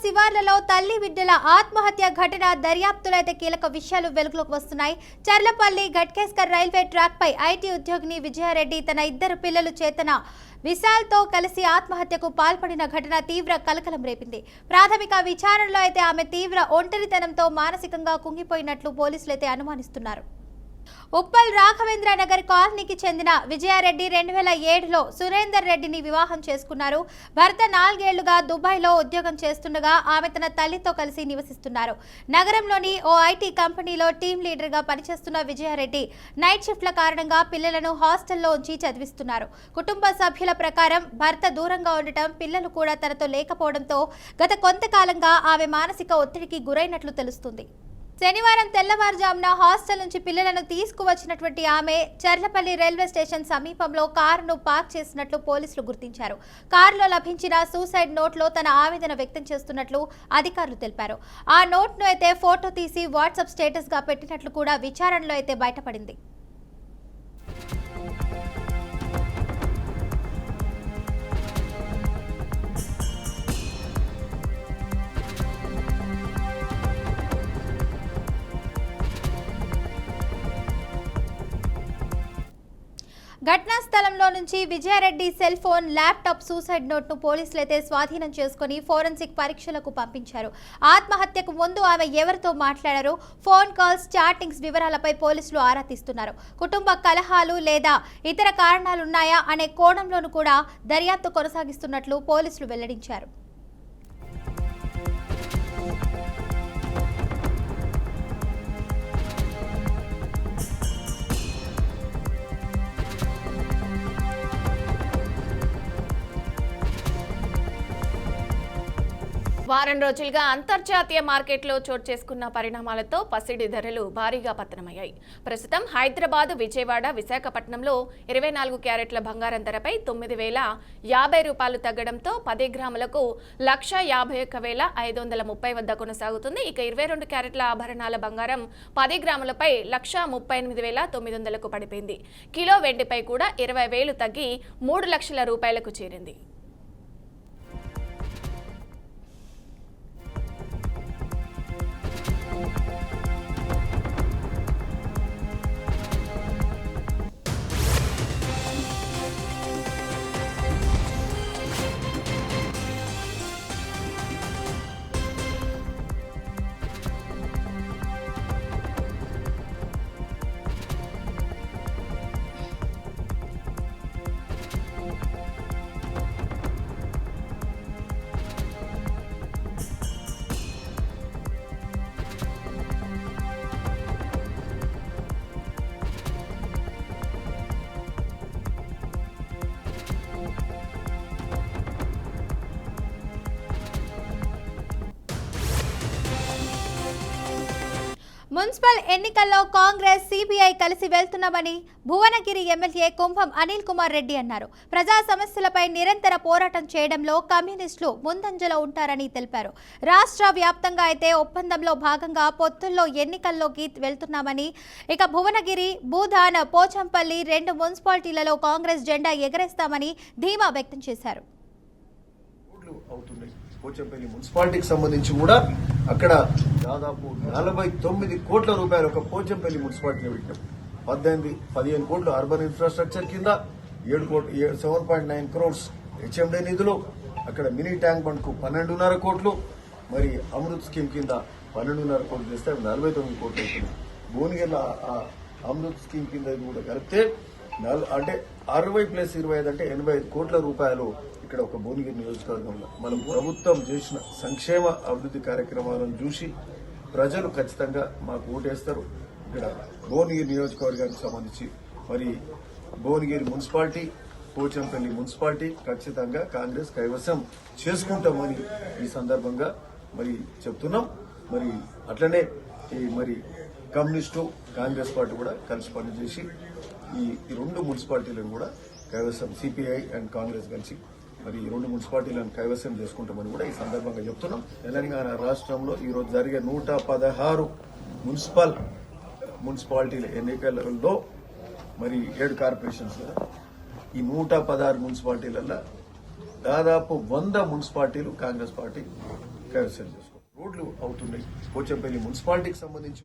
హైదరాబాద్ శివార్లలో తల్లి బిడ్డల ఆత్మహత్య ఘటన దర్యాప్తులో అయితే కీలక విషయాలు వెలుగులోకి వస్తున్నాయి. చర్లపల్లి ఘట్కేసర్ రైల్వే ట్రాక్ పై ఐటీ ఉద్యోగిని విజయారెడ్డి తన ఇద్దరు పిల్లలు చేతన విశాల్తో కలిసి ఆత్మహత్యకు పాల్పడిన ఘటన తీవ్ర కలకలం రేపింది. ప్రాథమిక విచారణలో అయితే ఆమె తీవ్ర ఒంటరితనంతో మానసికంగా కుంగిపోయినట్లు పోలీసులు అయితే అనుమానిస్తున్నారు. ఉప్పల్ రాఘవేంద్ర నగర్ కాలనీకి చెందిన విజయారెడ్డి 2007లో సురేందర్ రెడ్డిని వివాహం చేసుకున్నారు. భర్త 4 ఏళ్లుగా దుబాయ్లో ఉద్యోగం చేస్తుండగా ఆమె తన తల్లితో కలిసి నివసిస్తున్నారు. నగరంలోని ఓ ఐటీ కంపెనీలో టీమ్ లీడర్గా పనిచేస్తున్న విజయారెడ్డి నైట్ షిఫ్ట్ల కారణంగా పిల్లలను హాస్టల్లో ఉంచి చదివిస్తున్నారు. కుటుంబ సభ్యుల ప్రకారం భర్త దూరంగా ఉండటం, పిల్లలు కూడా తనతో లేకపోవడంతో గత కొంతకాలంగా ఆమె మానసిక ఒత్తిడికి గురైనట్లు తెలుస్తుంది. శనివారం తెల్లవారుజామున హాస్టల్ నుంచి పిల్లలను తీసుకువచ్చినటువంటి ఆమె చర్లపల్లి రైల్వే స్టేషన్ సమీపంలో కారును పార్క్ చేసినట్లు పోలీసులు గుర్తించారు. కారులో లభించిన సూసైడ్ నోట్లో తన ఆవేదన వ్యక్తం చేస్తున్నట్లు అధికారులు తెలిపారు. ఆ నోట్ను అయితే ఫోటో తీసి వాట్సాప్ స్టేటస్ గా పెట్టినట్లు కూడా విచారణలో అయితే బయటపడింది. ఘటనా స్థలంలో నుంచి Vijaya Reddy cell phone, laptop, suicide నోట్ను పోలీసులు అయితే స్వాధీనం చేసుకుని ఫోరెన్సిక్ పరీక్షలకు పంపించారు. ఆత్మహత్యకు ముందు ఆమె ఎవరితో మాట్లాడారో, ఫోన్ కాల్స్, చాటింగ్స్ వివరాలపై పోలీసులు ఆరా తీస్తున్నారు. కుటుంబ కలహాలు లేదా ఇతర కారణాలున్నాయా అనే కోణంలోనూ కూడా దర్యాప్తు కొనసాగిస్తున్నట్లు పోలీసులు వెల్లడించారు. వారం రోజులుగా అంతర్జాతీయ మార్కెట్లో చోటు చేసుకున్న పరిణామాలతో పసిడి ధరలు భారీగా పతనమయ్యాయి. ప్రస్తుతం హైదరాబాద్, విజయవాడ, విశాఖపట్నంలో 24 క్యారెట్ల బంగారం ధరపై 9,050 రూపాయలు తగ్గడంతో 10 గ్రాములకు 151,530 వద్ద కొనసాగుతుంది. ఇక 22 క్యారెట్ల ఆభరణాల బంగారం 10 గ్రాములపై 138,900కు పడిపోయింది. కిలో వెండిపై కూడా 20,000 తగ్గి 3 లక్షల రూపాయలకు చేరింది. మున్సిపల్ ఎన్నికల్లో కాంగ్రెస్, సిపిఐ కలిసి వెళ్తున్నామని భువనగిరి ఎమ్మెల్యే కుంభం అనిల్ కుమార్ రెడ్డి అన్నారు. ప్రజా సమస్యలపై నిరంతర పోరాటం చేయడంలో కమ్యూనిస్టులు ముందంజలో ఉంటారని తెలిపారు. రాష్ట్ర వ్యాప్తంగా అయితే ఒప్పందంలో భాగంగా పొత్తుల్లో ఎన్నికల్లోకి వెళ్తున్నామని, ఇక భువనగిరి, భూదాన్, పోచంపల్లి 2 మున్సిపాలిటీలలో కాంగ్రెస్ జెండా ఎగరేస్తామని ధీమా వ్యక్తం చేశారు. పోచంపల్లి మున్సిపాలిటీకి సంబంధించి కూడా అక్కడ దాదాపు 49 కోట్ల రూపాయలు ఒక పోచంపల్లి మున్సిపాలిటీలో పెట్టాం. 15 కోట్లు అర్బన్ ఇన్ఫ్రాస్ట్రక్చర్ కింద, 7.9 క్రోర్స్ హెచ్ఎండి నిధులు, అక్కడ మినీ ట్యాంక్ బండ్ కు 12.5 కోట్లు, మరి అమృత్ స్కీమ్ కింద 12.5 కోట్లు చేస్తే 49 కోట్లు అవుతుంది. భువనగిరిలో అమృత్ స్కీమ్ కింద కూడా కలిపితే అంటే 60+25 అంటే 85 కోట్ల రూపాయలు ఇక్కడ ఒక భువనగిరి నియోజకవర్గంలో మనం ప్రభుత్వం చేసిన సంక్షేమ అభివృద్ధి కార్యక్రమాలను చూసి ప్రజలు ఖచ్చితంగా మాకు ఓటేస్తారు. ఇక్కడ భువనగిరి నియోజకవర్గానికి సంబంధించి మరి భువనగిరి మున్సిపాలిటీ, పోచంపల్లి మున్సిపాలిటీ ఖచ్చితంగా కాంగ్రెస్ కైవసం చేసుకుంటామని ఈ సందర్భంగా మరి చెప్తున్నాం. మరి అట్లనే మరి కమ్యూనిస్టు, కాంగ్రెస్ పార్టీ కూడా కలిసి పనిచేసి ఈ 2 మున్సిపాలిటీలను కూడా కైవసం, సిపిఐ అండ్ కాంగ్రెస్ కలిసి మరి 2 మున్సిపాలిటీలను కైవసం చేసుకుంటామని కూడా ఈ సందర్భంగా చెప్తున్నాం. తెలంగాణ రాష్ట్రంలో ఈరోజు జరిగే 116 మున్సిపాలిటీల ఎన్నికలలో మరి 7 కార్పొరేషన్స్ ఈ 116 మున్సిపాలిటీలలో దాదాపు 100 మున్సిపాలిటీలు కాంగ్రెస్ పార్టీ కైవసం చేసుకోవాలి. రోడ్లు అవుతున్నాయి. పోచంపల్లి మున్సిపాలిటీకి సంబంధించి